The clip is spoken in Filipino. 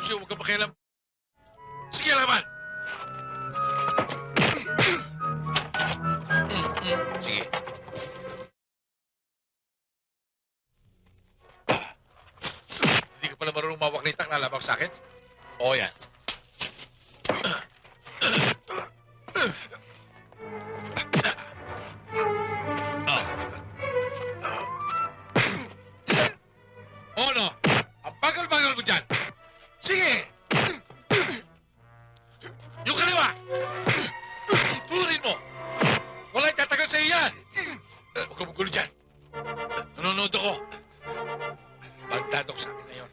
sa'yo, huwag kang makialam. Sige, laban! Sige. Hindi ka pala marunong mawak na itak na labang sa akin? Oo, yan. Oo, no? Ang bagal-bagal mo dyan. Sige! Yung kaliwa! Tuturin mo! Wala tatagal sa iyan! Huwag ka magulo dyan. Nanonood ako. Bandado ko sa akin ngayon.